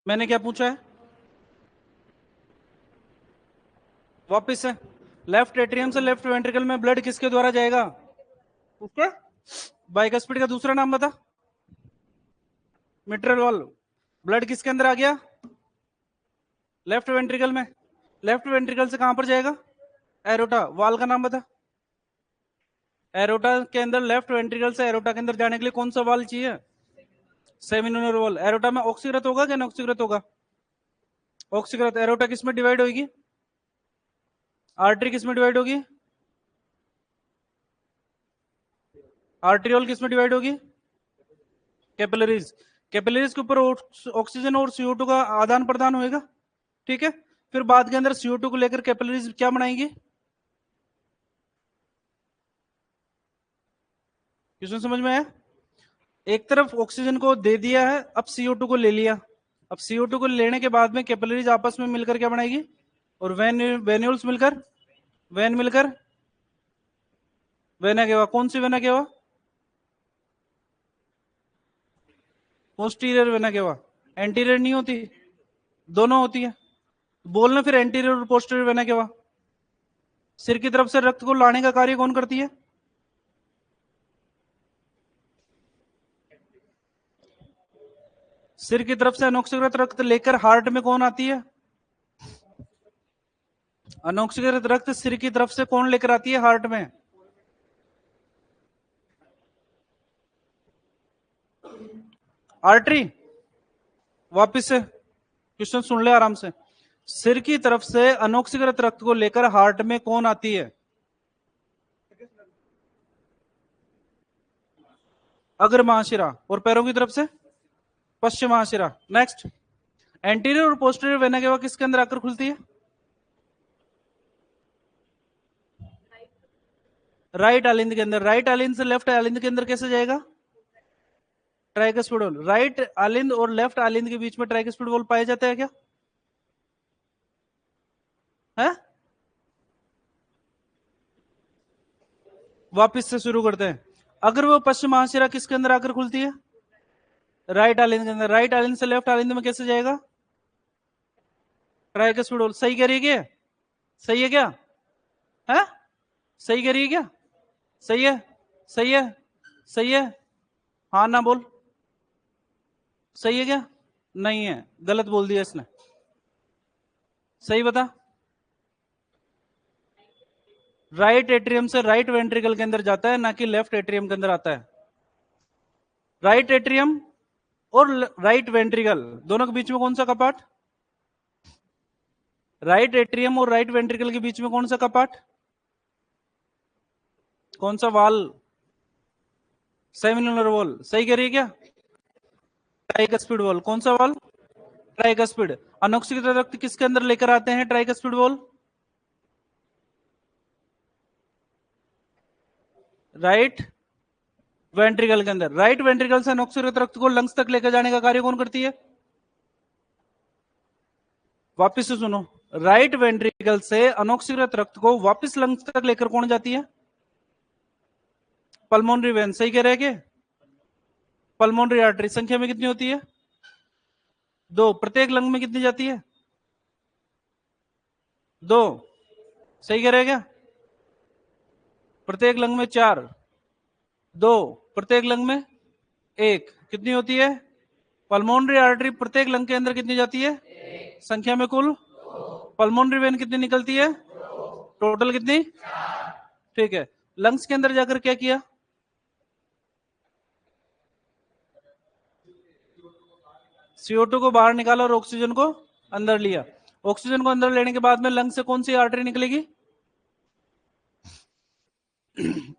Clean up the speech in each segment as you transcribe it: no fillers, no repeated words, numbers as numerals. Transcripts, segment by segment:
मैंने क्या पूछा है? वापिस से लेफ्ट एट्रियम से लेफ्ट वेंट्रिकल में ब्लड किसके द्वारा जाएगा? उसके बाइकस्पिड का दूसरा नाम बता। Mitral valve. ब्लड किसके अंदर आ गया? लेफ्ट वेंट्रिकल में। लेफ्ट वेंट्रिकल से कहां पर जाएगा? एरोटा। वाल का नाम बता। एरोटा के अंदर, लेफ्ट वेंट्रिकल से एरोटा के अंदर जाने के लिए कौन सा वाल चाहिए? सेमिनोलर वॉल। एरोटा में ऑक्सीकृत होगा क्या नॉक्सीकृत होगा? ऑक्सीकृत। एरोटा किस में डिवाइड होगी? आर्टरी किस में डिवाइड होगी? आर्ट्रियोल किस में डिवाइड होगी? कैपिलरीज। कैपिलरीज के ऊपर ऑक्सीजन और CO2 का आदान प्रदान होएगा। ठीक है, फिर बाद के अंदर CO2 को लेकर कैपिलरीज क्या बनाएंगी? क्वेश्चन समझ में आया? एक तरफ ऑक्सीजन को दे दिया है, अब CO2 को ले लिया। अब CO2 को लेने के बाद में कैपिलरीज आपस में मिलकर क्या बनाएगी? और वेन्यूल्स मिलकर, वेन मिलकर वेना केवा। कौन सी vena cava? Posterior vena cava. Anterior नहीं होती? दोनों होती है। बोलना फिर एंटीरियर और पोस्टीरियर वेना केवा। सिर की तरफ से रक्त को लाने का कार्य कौन करती है? सिर की तरफ से अनॉक्सीकृत रक्त लेकर हार्ट में कौन आती है? अनॉक्सीकृत रक्त सिर की तरफ से कौन लेकर आती है हार्ट में? आर्टरी। वापिस से क्वेश्चन सुन ले आराम से। सिर की तरफ से अनॉक्सीकृत रक्त को लेकर हार्ट में कौन आती है? अग्र महाशिरा। और पैरों की तरफ से पश्चिम महाशिरा। नेक्स्ट। एंटीरियर और पोस्टीरियर वेना केवा किसके अंदर आकर खुलती है? राइट आलिंद के अंदर। राइट आलिंद से लेफ्ट आलिंद के अंदर कैसे जाएगा? Tricuspid wall. राइट आलिंद और लेफ्ट आलिंद के बीच में ट्राइकस्पिड वॉल पाया जाता है क्या? है? वापिस से शुरू करते हैं। अगर वो पश्चिम महाशिरा किसके अंदर आकर खुलती है? राइट आलिंद के अंदर। राइट आलिंद से लेफ्ट आलिंद में कैसे जाएगा? Tricuspid wall. सही कह रही है क्या? सही है क्या? है? सही कह रही है क्या? सही है? सही है? सही है? हाँ ना बोल। सही है क्या? नहीं है, गलत बोल दिया इसने। सही बता। राइट एट्रियम से राइट वेंट्रिकल के अंदर जाता है, ना कि लेफ्ट एट्रियम के अंदर आता है। राइट एट्रियम और राइट वेंट्रिकल दोनों के बीच में कौन सा कपाट? राइट एट्रियम और राइट वेंट्रिकल के बीच में कौन सा कपाट? कौन सा वाल? सेमिनोलर वॉल। सही कह रही है क्या? Tricuspid wall. कौन सा वॉल? ट्राइकस्पिड। अनॉक्सीकृत रक्त किसके अंदर लेकर आते हैं ट्राइकस्पिड वॉल? राइट वेंट्रिकल के अंदर। राइट वेंट्रिकल से अनॉक्सीकृत रक्त को लंग्स तक लेकर जाने का कार्य कौन करती है? वापिस से सुनो। राइट वेंट्रिकल से अनॉक्सीकृत रक्त को वापस लंग्स तक लेकर कौन जाती है? Pulmonary vein. सही कह रहे हैं क्या? पल्मोनरी आर्टरी संख्या में कितनी होती है? 2। प्रत्येक लंग में कितनी जाती है? 2। सही कह रहे हैं क्या? प्रत्येक लंग में 4। 2 प्रत्येक लंग में 1। कितनी होती है? पल्मोनरी आर्टरी प्रत्येक लंग के अंदर कितनी जाती है संख्या में कुल? पल्मोनरी वेन कितनी निकलती है? टोटल कितनी? ठीक है। लंग्स के अंदर जाकर क्या किया? CO2 को बाहर निकाला और ऑक्सीजन को अंदर लिया। ऑक्सीजन को अंदर लेने के बाद में लंग से कौन सी आर्टरी निकलेगी?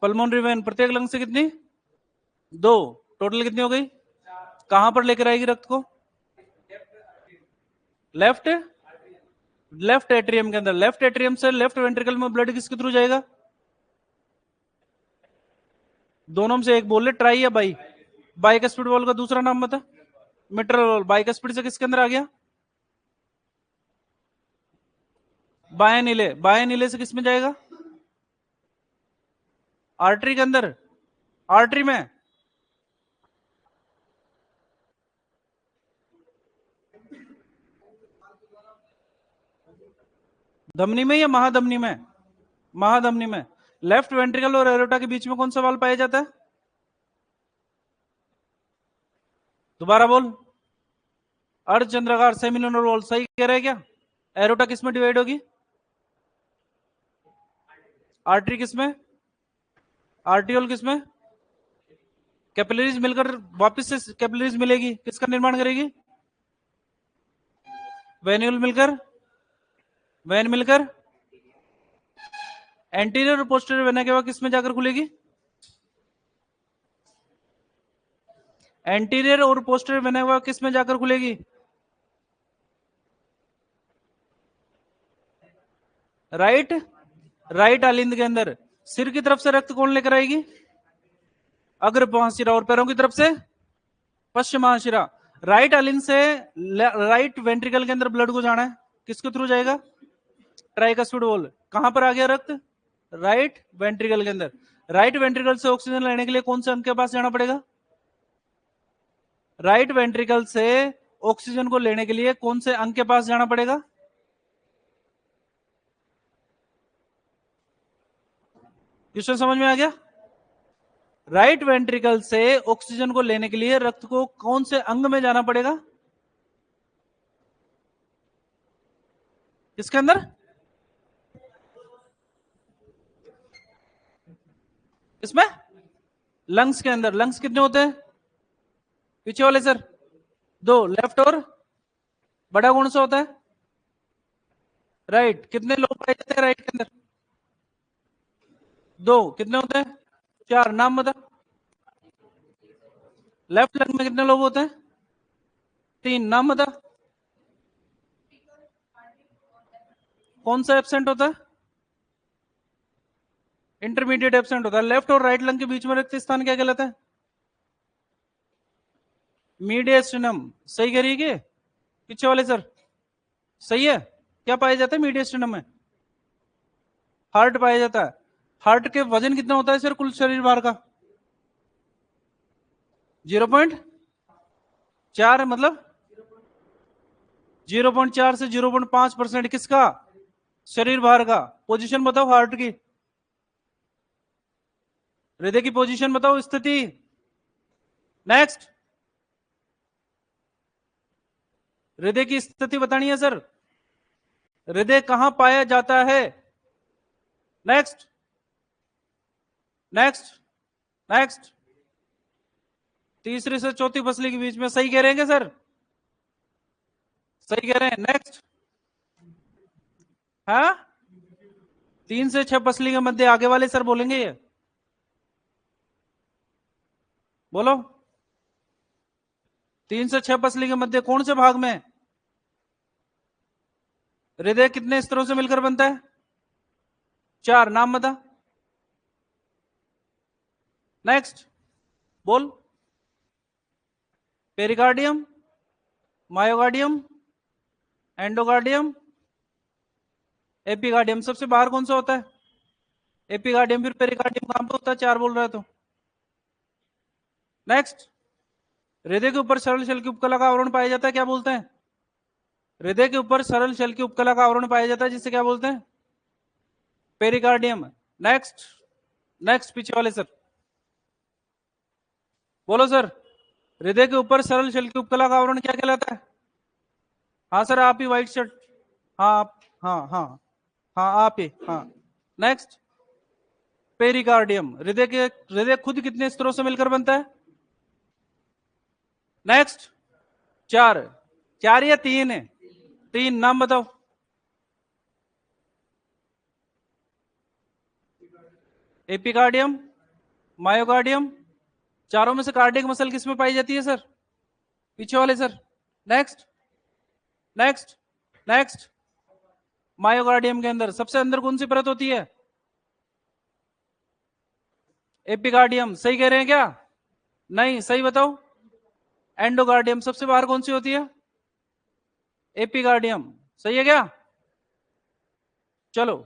Pulmonary vein. प्रत्येक लंग से कितनी? 2। टोटल कितनी हो गई? कहां पर लेकर आएगी रक्त को? लेफ्ट लेफ्ट एट्रियम के अंदर। लेफ्ट एट्रियम से लेफ्ट वेंट्रिकल में ब्लड किसके थ्रू जाएगा? दोनों में से एक बोल ले, ट्राई या बाई। बाइकस्पिड वॉल का दूसरा नाम बता। Mitral valve. बाइकस्पिड से किसके अंदर आ गया? बाएं नीले। बाएं नीले से किस में जाएगा? आर्टरी के अंदर। आर्टरी में धमनी में या महाधमनी में? महाधमनी में। लेफ्ट वेंट्रिकल और एरोटा के बीच में कौन सा वाल्व पाया जाता है? दोबारा बोल। अर्धचंद्राकार सेमिलुनर वॉल्व, सही कह रहे हैं क्या? एरोटा किस में डिवाइड होगी? आर्टरी किस में? आर्टियोल किस में? कैपिलरीज मिलकर वापस से कैपिलरीज मिलेगी, किसका निर्माण करेगी? वेन्यूल मिलकर, वेन मिलकर एंटीरियर और पोस्टीरियर वेना के बाद किस में जाकर खुलेगी? एंटीरियर और पोस्टीरियर वेना के बाद किस में जाकर खुलेगी? राइट, राइट आलिंद के अंदर। सिर की तरफ से रक्त कौन लेकर आएगी? अग्र महाशिरा, और पैरों की तरफ से पश्चिम महाशिरा। राइट आलिंद से राइट वेंट्रिकल के अंदर ब्लड को जाना है, किसके थ्रू जाएगा? Tricuspid valve. कहां पर आ गया रक्त? राइट वेंट्रिकल के अंदर। राइट वेंट्रिकल से ऑक्सीजन लेने के लिए कौन से अंग के पास जाना पड़ेगा? राइट वेंट्रिकल से ऑक्सीजन को लेने के लिए कौन से अंग के पास जाना पड़ेगा? क्वेश्चन समझ में आ गया? राइट वेंट्रिकल से ऑक्सीजन को लेने के लिए रक्त को कौन से अंग में जाना पड़ेगा? किसके अंदर? इसमें लंग्स के अंदर। लंग्स कितने होते हैं? पीछे वाले सर, दो। लेफ्ट और बड़ा कौन सा होता है? राइट। कितने लोग पाए जाते हैं राइट के अंदर? दो। कितने होते हैं? चार। नाम बता। लेफ्ट लंग में कितने लोग होते हैं? तीन। नाम बता। कौन सा एब्सेंट होता है? इंटरमीडिएट एब्सेंट होता है। लेफ्ट और राइट लंग के बीच में रिक्त स्थान क्या कहलाता है? मीडियस्टिनम। सही कह रही है कि पीछे वाले सर? सही है। क्या पाया जाता है मीडियस्टिनम में? हार्ट पाया जाता है। हार्ट के वजन कितना होता है सर कुल शरीर भार का? 0.4, मतलब 0.4 से 0.5% किसका? शरीर भार का। पोजीशन बताओ हार्ट की, हृदय की पोजीशन बताओ, स्थिति। नेक्स्ट, हृदय की स्थिति बतानी है सर। हृदय कहां पाया जाता है? Next, next, next. तीसरी से चौथी पसली के बीच में। सही कह रहे हैं क्या सर? सही कह रहे हैं। नेक्स्ट। हाँ, 3 से 6 पसली के मध्य। आगे वाले सर बोलेंगे ये, बोलो। 3 से 6 पसली के मध्य कौन से भाग में? हृदय कितने स्तरों से मिलकर बनता है? 4। नाम बता। नेक्स्ट, बोल। Pericardium, myocardium, endocardium, epicardium. सबसे बाहर कौन सा होता है? एपिकार्डियम। फिर पेरिकार्डियम कहां पे होता है? 4 बोल रहा है तो। नेक्स्ट, हृदय के ऊपर सरल शल की उपकला का आवरण पाया जाता है, क्या बोलते हैं? हृदय के ऊपर सरल शल की उपकला का आवरण पाया जाता है, जिसे क्या बोलते हैं? पेरिकार्डियम। नेक्स्ट, नेक्स्ट पीछे वाले सर, बोलो सर। हृदय के ऊपर सरल शल की उपकला का आवरण क्या कहलाता है? हाँ सर, आप ही व्हाइट शर्ट। हाँ आप, हाँ हाँ हाँ आप ही, हाँ। Next, pericardium. हृदय खुद कितने स्तरों से मिलकर बनता है? नेक्स्ट, 4। 4 या 3 है? 3। नाम बताओ। Epicardium, myocardium. चारों में से कार्डियक मसल किस में पाई जाती है सर? पीछे वाले sir. Next, next, next. Myocardium के अंदर सबसे अंदर कौन सी परत होती है? एपिकार्डियम। सही कह रहे हैं क्या? नहीं, सही बताओ। एंडोकार्डियम। सबसे बाहर कौन सी होती है? एपिकार्डियम। सही है क्या? चलो,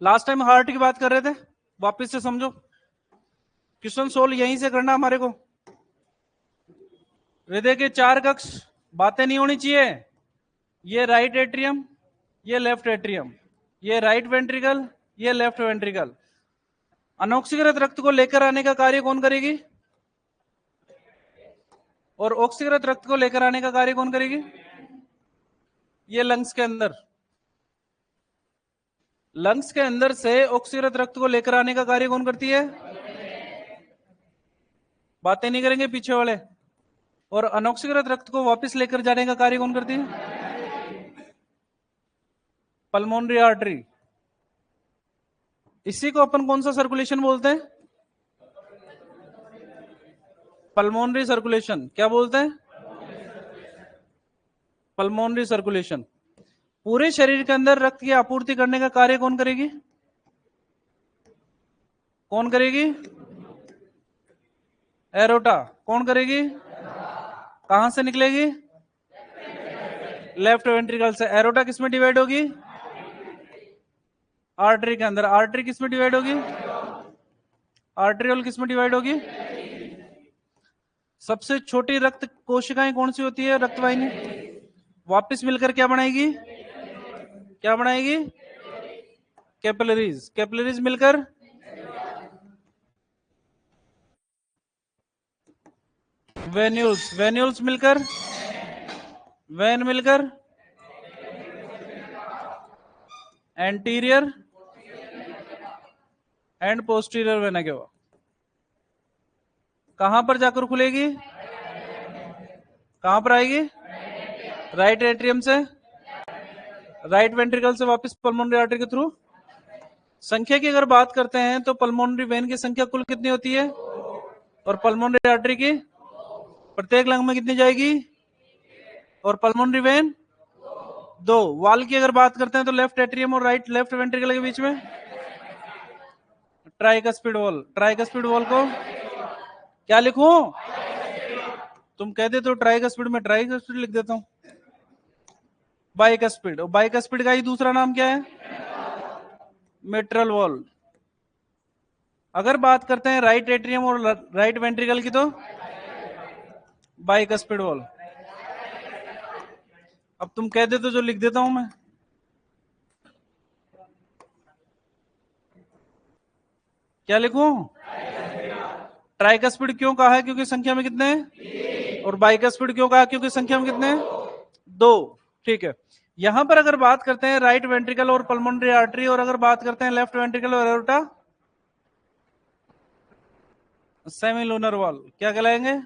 लास्ट टाइम हार्ट की बात कर रहे थे, वापस से समझो। क्वेश्चन सोल्व यहीं से करना हमारे को। हृदय के 4 कक्ष, बातें नहीं होनी चाहिए। ये राइट एट्रियम, ये लेफ्ट एट्रियम, ये राइट वेंट्रिकल, ये लेफ्ट वेंट्रिकल। अनऑक्सीकृत रक्त को लेकर आने का कार्य कौन करेगी? और ऑक्सीकृत रक्त को लेकर आने का कार्य कौन करेगी? ये लंग्स के अंदर, लंग्स के अंदर से ऑक्सीकृत रक्त को लेकर आने का कार्य कौन करती है? बातें नहीं करेंगे पीछे वाले। और अनऑक्सीकृत रक्त को वापस लेकर जाने का कार्य कौन करती है? Pulmonary artery. इसी को अपन कौन सा सर्कुलेशन बोलते हैं? Pulmonary circulation. क्या बोलते हैं? Pulmonary circulation. पूरे शरीर के अंदर रक्त की आपूर्ति करने का कार्य कौन करेगी? कौन करेगी? एरोटा। कौन करेगी? कहां से निकलेगी? लेफ्ट वेंट्रिकल से। एरोटा किस में डिवाइड होगी? आर्टरी के अंदर। आर्टरी किस में डिवाइड होगी? आर्टरियोल किस में डिवाइड होगी? सबसे छोटी रक्त कोशिकाएं कौन सी होती है? रक्तवाहिनी। वापस मिलकर क्या बनाएगी? क्या बनाएगी? कैपिलरीज। कैपिलरीज मिलकर वेन्यूल्स। वेन्यूल्स मिलकर वेन मिलकर एंटीरियर एंड पोस्टीरियर वेना के बाद कहां पर जाकर खुलेगी? कहां पर आएगी? राइट एट्रियम से, राइट वेंट्रिकल से वापस पल्मोनरी आर्टरी के थ्रू। संख्या की अगर बात करते हैं तो पल्मोनरी वेन की संख्या कुल कितनी होती है? और पल्मोनरी आर्टरी की प्रत्येक लंग में कितनी जाएगी? और पल्मोनरी वेन 2। वाल की अगर बात करते हैं तो लेफ्ट एट्रियम और राइट लेफ्ट वेंट्रिकल के बीच में ट्राइकस्पिड वॉल। ट्राइकस्पिड वॉल को क्या लिखूं? तुम कह देते हो ट्राइकस्पिड में ट्राइकस्पिड लिख देता हूं। बाइकस्पिड। बाइकस्पिड का ही दूसरा नाम क्या है? Mitral valve. अगर बात करते हैं राइट एट्रियम और राइट वेंट्रिकल की तो बाइकस्पिड वॉल। अब तुम कह देते जो लिख देता हूं मैं। क्या लिखूं? ट्राइकस्पिड क्यों कहा है? क्योंकि संख्या में कितने हैं? और बाइकस्पिड क्यों कहा? क्योंकि संख्या में कितने हैं? 2। ठीक है। यहां पर अगर बात करते हैं राइट वेंट्रिकल और पल्मोनरी आर्टरी, और अगर बात करते हैं लेफ्ट वेंट्रिकल और एरोटा, सेमिलूनर वॉल। क्या कहलाएंगे?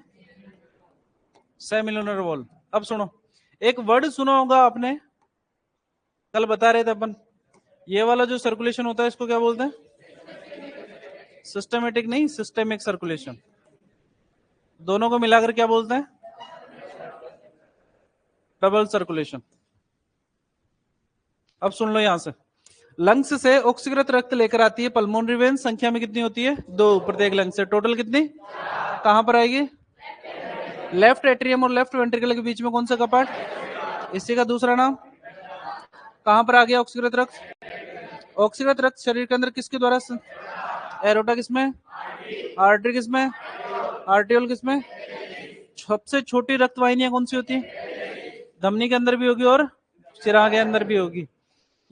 सेमिलूनर वॉल। अब सुनो, एक वर्ड सुना होगा आपने, कल बता रहे थे अपन, ये वाला जो सर्कुलेशन होता है इसको क्या बोलते हैं? सिस्टमेटिक नहीं, सिस्टेमिक सर्कुलेशन। दोनों को मिलाकर क्या बोलते हैं? Double circulation. अब सुन लो यहां से, लंग्स से ऑक्सीकृत रक्त लेकर आती है पल्मोनरी वेन। संख्या में कितनी होती है? 2 प्रत्येक लंग से। टोटल कितनी? कहां पर आएगी? लेफ्ट एट्रियम और लेफ्ट वेंट्रिकल के बीच में कौन सा कपाट? इसी का दूसरा नाम। कहां पर आ गया ऑक्सीकृत रक्त? ऑक्सीकृत रक्त शरीर के अंदर किसके द्वारा? एरोटा किसमें? आर्टरी किसमें? आर्टियोल किसमें? सबसे छोटी रक्त वाहिनियां कौन सी होती है? धमनी के अंदर भी होगी और सिरा के अंदर भी होगी।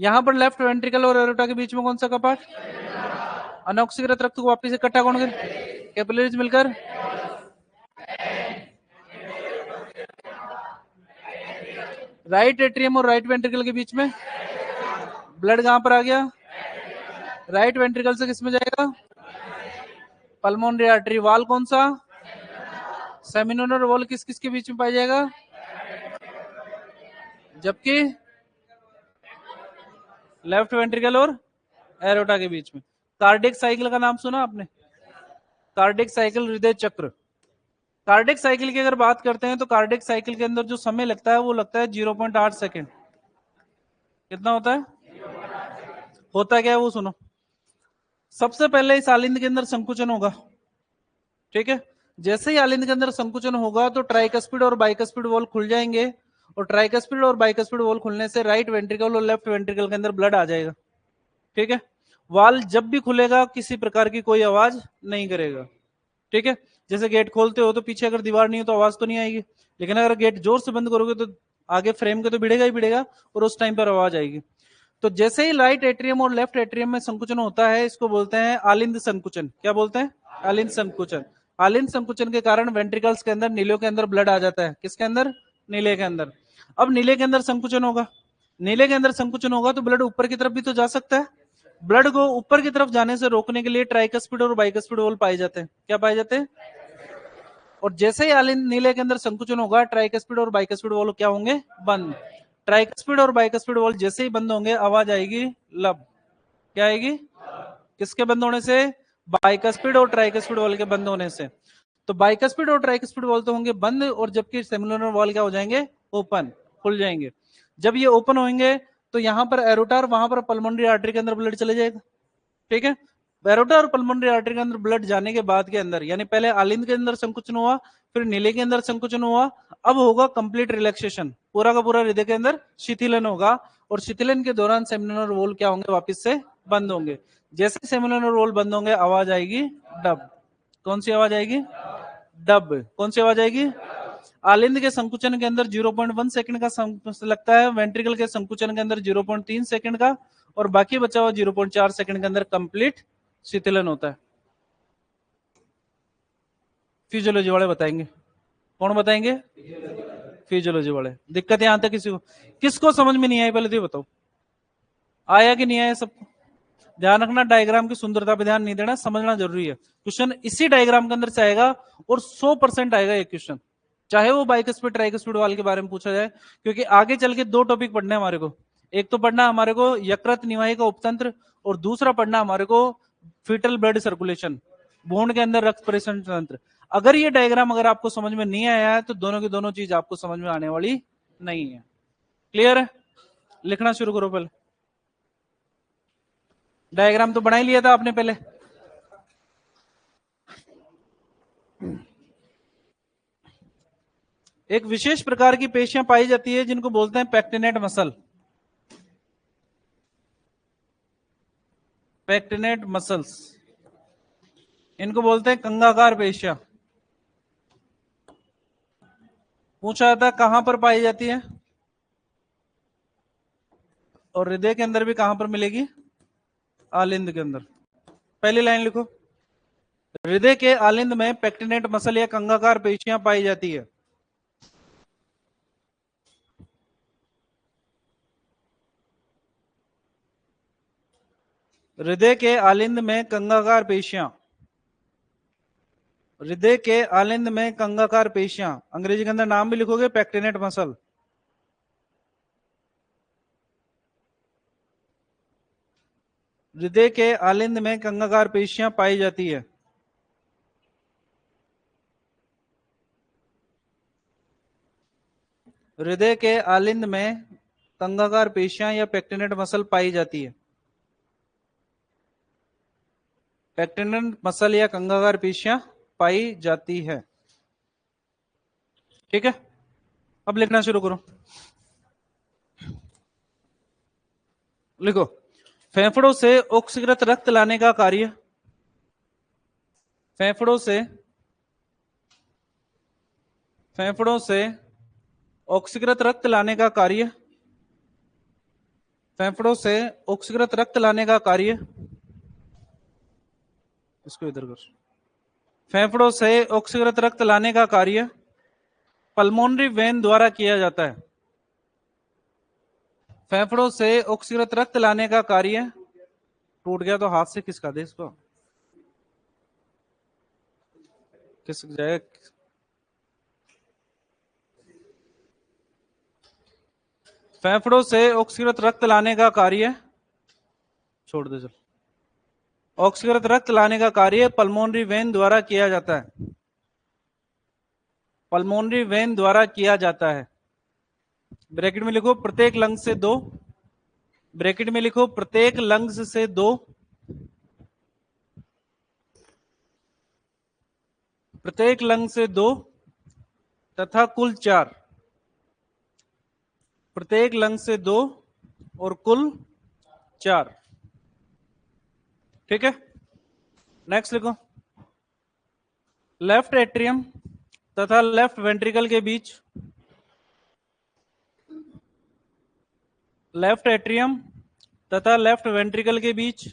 यहां पर लेफ्ट वेंट्रिकल और एरोटा के बीच में कौन सा कपाट? अनऑक्सीकृत रक्त को वापस इकट्ठा कौन कर? कैपिलरीज मिलकर राइट एट्रियम और राइट वेंट्रिकल के बीच में ब्लड कहां पर आ गया? राइट वेंट्रिकल से किस में जाएगा? Pulmonary artery. वाल कौन सा? सेमिनोलर वॉल किस किस के बीच में पाया जाएगा? जबकि लेफ्ट वेंट्रिकल और एरोटा के बीच में। कार्डिक साइकिल का नाम सुना आपने? कार्डिक साइकिल, हृदय चक्र। कार्डिक साइकिल की अगर बात करते हैं तो कार्डिक साइकिल के अंदर जो समय लगता है वो लगता है 0.8 सेकेंड। कितना होता है? होता क्या है वो सुनो। सबसे पहले इस आलिंद के अंदर संकुचन होगा, ठीक है। जैसे ही आलिंद के अंदर संकुचन होगा तो ट्राइकस्पिड और बाइकस्पिड वॉल खुल जाएंगे, और ट्राइकस्पिड और बाइकस्पिड वॉल खुलने से राइट वेंट्रिकल और लेफ्ट वेंट्रिकल के अंदर ब्लड आ जाएगा, ठीक है। वाल जब भी खुलेगा किसी प्रकार की कोई आवाज नहीं करेगा, ठीक है, जैसे गेट खोलते हो तो पीछे अगर दीवार नहीं हो तो आवाज तो नहीं आएगी, लेकिन अगर गेट जोर से बंद करोगे तो आगे फ्रेम के तो भिड़ेगा ही भिड़ेगा और उस टाइम पर आवाज आएगी। तो जैसे ही राइट एट्रियम और लेफ्ट एट्रियम में संकुचन होता है, इसको बोलते हैं आलिंद संकुचन। क्या बोलते हैं? आलिंद संकुचन। आलिंद संकुचन के कारण वेंट्रिकल्स के अंदर, नीले के अंदर ब्लड आ जाता है। किसके अंदर? नीले के अंदर। अब नीले के अंदर संकुचन होगा, नीले के अंदर संकुचन होगा तो ब्लड ऊपर की तरफ भी तो जा सकता है। ब्लड को ऊपर की तरफ जाने से रोकने के लिए ट्राइकस्पिड और बाइकस्पिड वॉल्व पाए जाते हैं। क्या पाए जाते हैं? और जैसे ही आलिंद नीले के अंदर संकुचन होगा, ट्राइकस्पिड और बाइकस्पिड वॉल्व क्या होंगे? बंद। ट्राइकस्पिड और बाइकस्पिड वॉल्व जैसे ही बंद होंगे, आवाज आएगी लब। क्या आएगी? किसके बंद होने से? बाइकस्पिड और ट्राइकस्पिड वॉल्व के बंद होने से। तो बाइकस्पिड और ट्राइकस्पिड वॉल्व तो होंगे बंद, और जबकि सेमिनोलर वॉल्व क्या हो जाएंगे? ओपन, खुल जाएंगे। जब ये ओपन होंगे तो यहां पर एरोटा और वहां पर पल्मोनरी आर्टरी के अंदर ब्लड चले जाएगा। ठीक है, एरोटा और पल्मोनरी आर्टरी के अंदर ब्लड जाने के बाद के अंदर, यानी पहले आलिंद के अंदर संकुचन हुआ, फिर नीले के अंदर संकुचन हुआ, अब होगा कंप्लीट रिलैक्सेशन, पूरा का पूरा हृदय के अंदर शिथिलन होगा, और शिथिलन के दौरान सेमिनोलर वॉल्व क्या होंगे? वापस से बंद होंगे। जैसे सेमिनोलर वॉल्व बंद होंगे, आवाज आएगी डब। कौन सी आवाज आएगी? डब। कौन सी आवाज आएगी? आलिंद के संकुचन के अंदर 0.1 सेकंड का लगता है, वेंट्रिकल के संकुचन के अंदर 0.3 सेकंड का, और बाकी बचा हुआ 0.4 सेकंड के अंदर कंप्लीट शिथिलन होता है। फिजियोलॉजी वाले बताएंगे। कौन बताएंगे? फिजियोलॉजी वाले। दिक्कत यहां तक किसी को, किसको समझ में नहीं आई पहले तो ये बताओ, आया कि नहीं आया सबको? ध्यान रखना, डायग्राम की सुंदरता पे ध्यान नहीं देना, समझना जरूरी है। क्वेश्चन इसी डायग्राम के अंदर से आएगा, और 100% आएगा ये क्वेश्चन, चाहे वो बाइकस्पिड ट्राइकस्पिड वाल के बारे में पूछा जाए, क्योंकि आगे चल के दो टॉपिक पढ़ने हमारे को। एक तो पढ़ना हमारे को यकृत निवाही का उपतंत्र, और दूसरा पढ़ना हमारे को फीटल ब्लड सर्कुलेशन, भ्रूण के अंदर रक्त परिसंचरण तंत्र। अगर ये डायग्राम अगर आपको समझ में नहीं आया है तो दोनों की दोनों चीज आपको समझ में आने वाली नहीं है। क्लियर है? लिखना शुरू करो। पहले डायग्राम तो बना ही लिया था आपने पहले। एक विशेष प्रकार की पेशियां पाई जाती है जिनको बोलते हैं पेक्टिनेट मसल। पेक्टिनेट मसल्स, इनको बोलते हैं कंगाकार पेशियां। पूछा जाता है कहां पर पाई जाती है, और हृदय के अंदर भी कहां पर मिलेगी? आलिंद के अंदर। पहली लाइन लिखो, हृदय के आलिंद में पेक्टिनेट मसल या कंगाकार पेशियां पाई जाती है। हृदय के आलिंद में कंगाकार पेशियां, हृदय के आलिंद में कंगाकार पेशियां, अंग्रेजी के अंदर नाम भी लिखोगे पेक्टिनेट मसल। हृदय के आलिंद में कंगाकार पेशियां पाई जाती है। हृदय के आलिंद में कंगाकार पेशियां या पेक्टिनेट मसल पाई जाती है। पेक्टिनेट मसल या कंगाकार पेशियां पाई जाती है। ठीक है, अब लिखना शुरू करो। लिखो, फेफड़ों से ऑक्सीकृत रक्त लाने का कार्य, फेफड़ों से ऑक्सीकृत रक्त लाने का कार्य, फेफड़ों से ऑक्सीकृत रक्त लाने का कार्य, इसको इधर कर, फेफड़ों से ऑक्सीकृत रक्त लाने का कार्य पल्मोनरी वेन द्वारा किया जाता है। फेफड़ों से ऑक्सीकृत रक्त लाने का कार्य, टूट गया तो हाथ से खिसका दे इसको, खिसक जाएगा। फेफड़ों से ऑक्सीकृत रक्त लाने का कार्य, छोड़ दे चल, ऑक्सीकृत रक्त लाने का कार्य पल्मोनरी वेन द्वारा किया जाता है। पल्मोनरी वेन द्वारा किया जाता है। ब्रैकेट में लिखो प्रत्येक लंग से दो, ब्रैकेट में लिखो प्रत्येक लंग्स से दो, प्रत्येक लंग से दो तथा कुल 4, प्रत्येक लंग से 2 और कुल 4। ठीक है, नेक्स्ट लिखो, लेफ्ट एट्रियम तथा लेफ्ट वेंट्रिकल के बीच, लेफ्ट एट्रियम तथा लेफ्ट वेंट्रिकल के बीच।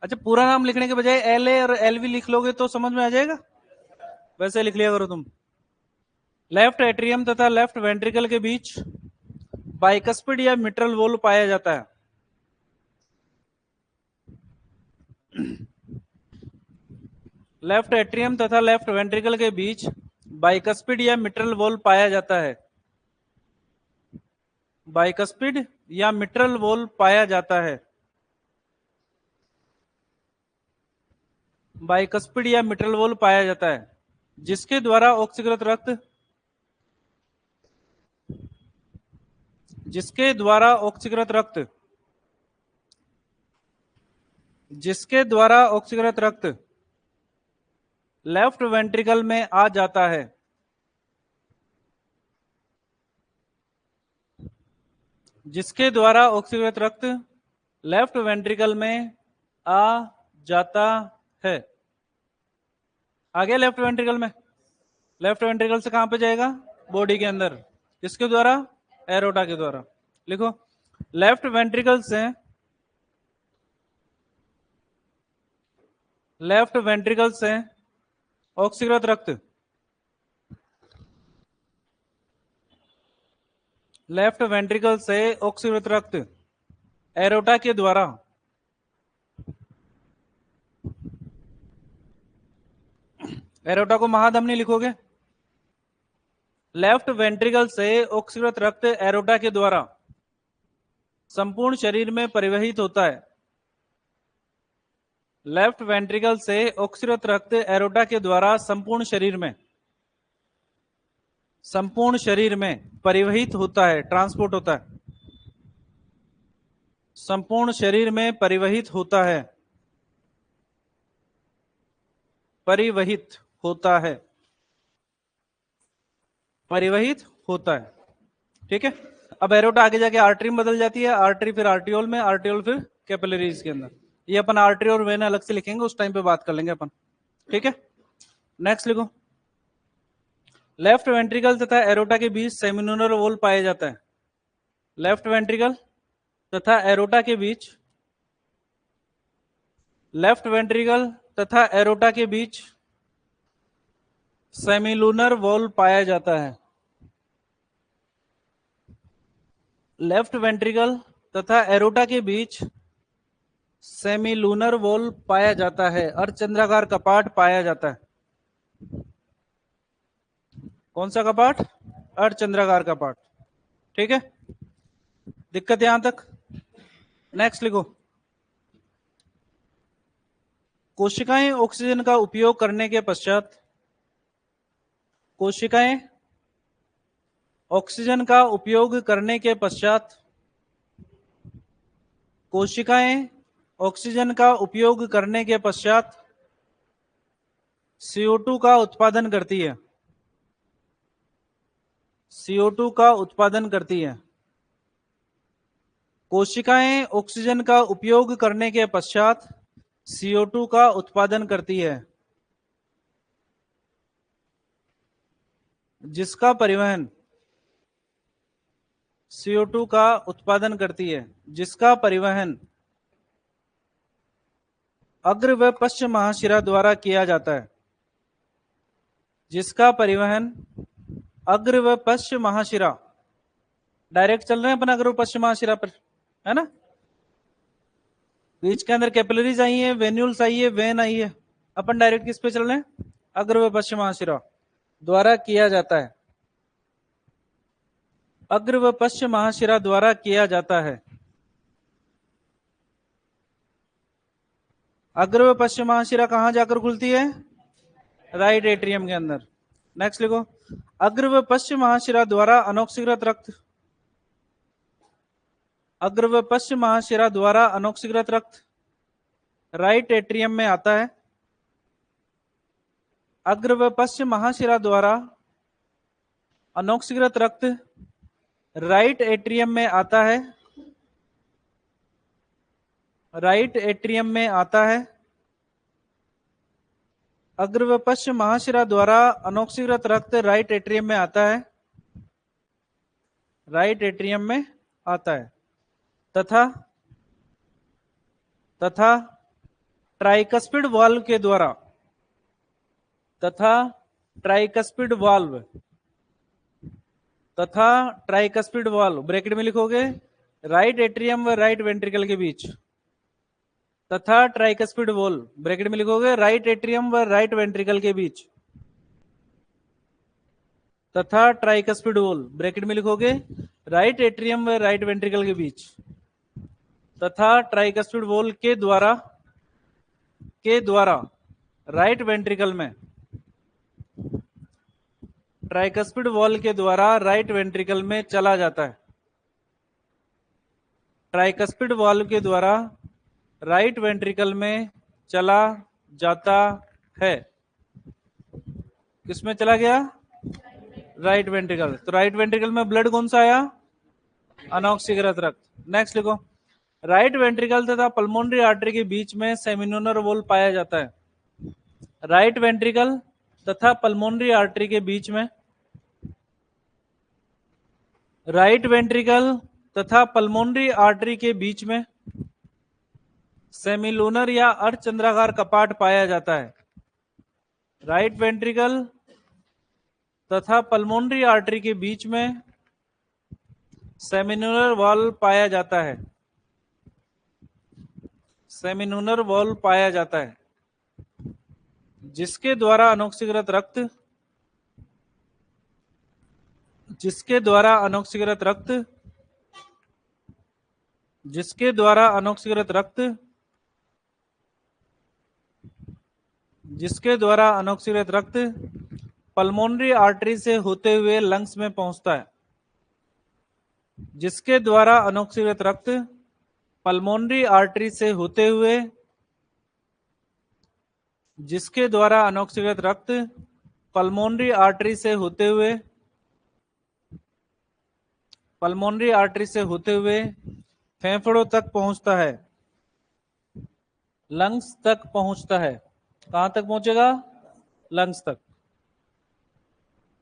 अच्छा, पूरा नाम लिखने के बजाय एल ए और एल वी लिख लोगे तो समझ में आ जाएगा, वैसे लिख लिया करो तुम। लेफ्ट एट्रियम तथा लेफ्ट वेंट्रिकल के बीच बाइकस्पिड या मिट्रल वॉल्व पाया जाता है। लेफ्ट एट्रियम तथा लेफ्ट वेंट्रिकल के बीच बाइकस्पिड या मिट्रल वॉल्व पाया जाता है। बाइकस्पिड या मिट्रल वॉल्व पाया जाता है। बाइकस्पिड या मिट्रल वॉल्व पाया जाता है जिसके द्वारा ऑक्सीकृत रक्त, जिसके द्वारा ऑक्सीकृत रक्त, जिसके द्वारा ऑक्सीकृत रक्त लेफ्ट वेंट्रिकल में आ जाता है। जिसके द्वारा ऑक्सीकृत रक्त लेफ्ट वेंट्रिकल में आ जाता है। आ गया लेफ्ट वेंट्रिकल में। लेफ्ट वेंट्रिकल से कहां पे जाएगा? बॉडी के अंदर। किसके द्वारा? एरोटा के द्वारा। लिखो, लेफ्ट वेंट्रिकल से, लेफ्ट वेंट्रिकल से ऑक्सीकृत रक्त, लेफ्ट वेंट्रिकल से ऑक्सीकृत रक्त एरोटा के द्वारा, एरोटा को महाधमनी लिखोगे। लेफ्ट वेंट्रिकल से ऑक्सीकृत रक्त एरोटा के द्वारा संपूर्ण शरीर में परिवहित होता है। लेफ्ट वेंट्रिकल से ऑक्सीकृत रक्त एरोटा के द्वारा संपूर्ण शरीर में, संपूर्ण शरीर में परिवहित होता है, ट्रांसपोर्ट होता है। संपूर्ण शरीर में परिवहित होता है, परिवहित होता है, परिवहित होता है। ठीक है। अब एरोटा आगे जाके आर्टरी में बदल जाती है, आर्टरी फिर आर्टियोल में, आर्टियोल फिर कैपिलरीज के अंदर। ये अपन आर्टरी और वेन अलग से लिखेंगे, उस टाइम पे बात कर लेंगे अपन। ठीक है। नेक्स्ट लिखो, लेफ्ट वेंट्रिकल तथा एरोटा के बीच सेमिनोलर वॉल्व पाया जाता है। लेफ्ट वेंट्रिकल तथा एरोटा के बीच, लेफ्ट वेंट्रिकल तथा एरोटा के बीच सेमिलूनर वॉल्व पाया जाता है। लेफ्ट वेंट्रिकल तथा एरोटा के बीच सेमिलूनर वॉल्व पाया जाता है, अर्धचंद्राकार कपाट पाया जाता है। कौन सा कपाट? अर्धचंद्राकार कपाट। ठीक है, दिक्कत यहां तक? नेक्स्ट लिखो, कोशिकाएं ऑक्सीजन का उपयोग करने के पश्चात, कोशिकाएं ऑक्सीजन का उपयोग करने के पश्चात, कोशिकाएं ऑक्सीजन का उपयोग करने के पश्चात CO2 का उत्पादन करती है। CO2 का उत्पादन करती है। कोशिकाएं ऑक्सीजन का उपयोग करने के पश्चात CO2 का उत्पादन करती है जिसका परिवहन, CO2 का उत्पादन करती है जिसका परिवहन अग्र व पश्च महाशिरा द्वारा किया जाता है। जिसका परिवहन अग्र व पश्च महाशिरा, डायरेक्ट चल रहे हैं अपन अग्र व पश्च महाशिरा पर, है ना। बीच के अंदर कैपिलरीज आई है, वेन्यूल्स आई है, वेन आई है, अपन डायरेक्ट किस पे चल रहे हैं? अग्र व पश्च महाशिरा द्वारा किया जाता है। अग्र व पश्च महाशिरा द्वारा किया जाता है। अग्र व पश्च महाशिरा कहां जाकर खुलती है? राइट एट्रियम के अंदर। नेक्स्ट लिखो, अग्र व पश्च महाशिरा द्वारा अनॉक्सीकृत रक्त, अग्र व पश्च महाशिरा द्वारा अनॉक्सीकृत रक्त राइट एट्रियम में आता है। अग्र व पश्च महाशिरा द्वारा अनॉक्सीकृत रक्त राइट एट्रियम में आता है, राइट एट्रियम में आता है। अग्र व पश्चिम महाशिरा द्वारा अनऑक्सीकृत रक्त राइट एट्रियम में आता है, राइट एट्रियम में आता है, तथा ट्राइकस्पिड वाल्व के द्वारा, तथा ट्राइकस्पिड वाल्व ब्रैकेट में लिखोगे राइट एट्रियम व राइट वेंट्रिकल के बीच, तथा ट्राइकस्पिड वाल्व ब्रैकेट में लिखोगे राइट एट्रियम व राइट वेंट्रिकल के बीच, तथा ट्राइकस्पिड वाल्व ब्रैकेट में लिखोगे राइट एट्रियम व राइट वेंट्रिकल के बीच, तथा ट्राइकस्पिड वाल्व के द्वारा राइट वेंट्रिकल में, ट्राइकस्पिड वाल्व के द्वारा राइट वेंट्रिकल में चला जाता है, ट्राइकस्पिड वाल्व के द्वारा राइट वेंट्रिकल में चला जाता है। किसमें चला गया? Right ventricle. तो राइट वेंट्रिकल में ब्लड कौन सा आया? अनऑक्सीकृत रक्त। नेक्स्ट लिखो, राइट वेंट्रिकल तथा पल्मोनरी आर्टरी के बीच में सेमिनोलर वॉल्व पाया जाता है। राइट वेंट्रिकल तथा पल्मोनरी आर्टरी के बीच में, राइट वेंट्रिकल तथा पल्मोनरी आर्टरी के बीच में सेमिलूनर या अर्धचंद्राकार कपाट पाया जाता है। राइट वेंट्रिकल तथा पल्मोनरी आर्टरी के बीच में सेमिनोलर वॉल्व पाया जाता है, सेमिनोलर वॉल्व पाया जाता है, जिसके द्वारा अनऑक्सीकृत रक्त, जिसके द्वारा अनऑक्सीकृत रक्त, जिसके द्वारा अनऑक्सीकृत रक्त, जिसके द्वारा अनऑक्सीकृत रक्त पल्मोनरी आर्टरी से होते हुए लंग्स में पहुंचता है, जिसके द्वारा अनऑक्सीकृत रक्त पल्मोनरी आर्टरी से होते हुए, जिसके द्वारा अनऑक्सीकृत रक्त पल्मोनरी आर्टरी से होते हुए, पल्मोनरी आर्टरी से होते हुए फेफड़ों तक पहुंचता है, लंग्स तक पहुंचता है। कहां तक पहुंचेगा? लंग्स तक।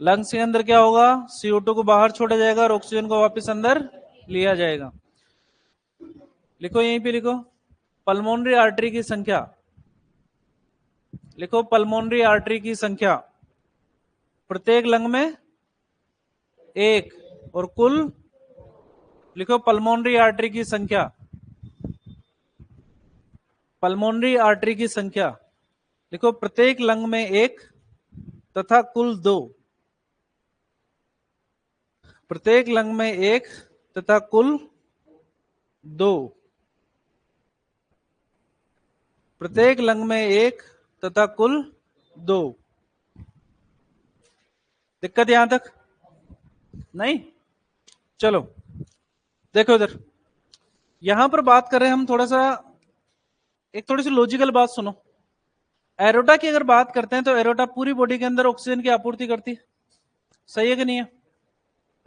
लंग्स के अंदर क्या होगा? CO2 को बाहर छोड़ा जाएगा और ऑक्सीजन को वापस अंदर लिया जाएगा। लिखो, यहीं पे लिखो पल्मोनरी आर्टरी की संख्या, लिखो पल्मोनरी आर्टरी की संख्या प्रत्येक लंग में एक, और कुल लिखो पल्मोनरी आर्टरी की संख्या, पल्मोनरी आर्टरी की संख्या लिखो प्रत्येक लंग में एक तथा कुल दो, प्रत्येक लंग में एक तथा कुल दो, प्रत्येक लंग में एक तथा कुल दो। दिक्कत यहां तक नहीं? चलो देखो इधर, यहां पर बात कर रहे हैं हम थोड़ा सा, एक थोड़ी सी लॉजिकल बात सुनो। एरोटा की अगर बात करते हैं तो एरोटा पूरी बॉडी के अंदर ऑक्सीजन की आपूर्ति करती है, सही है कि नहीं है?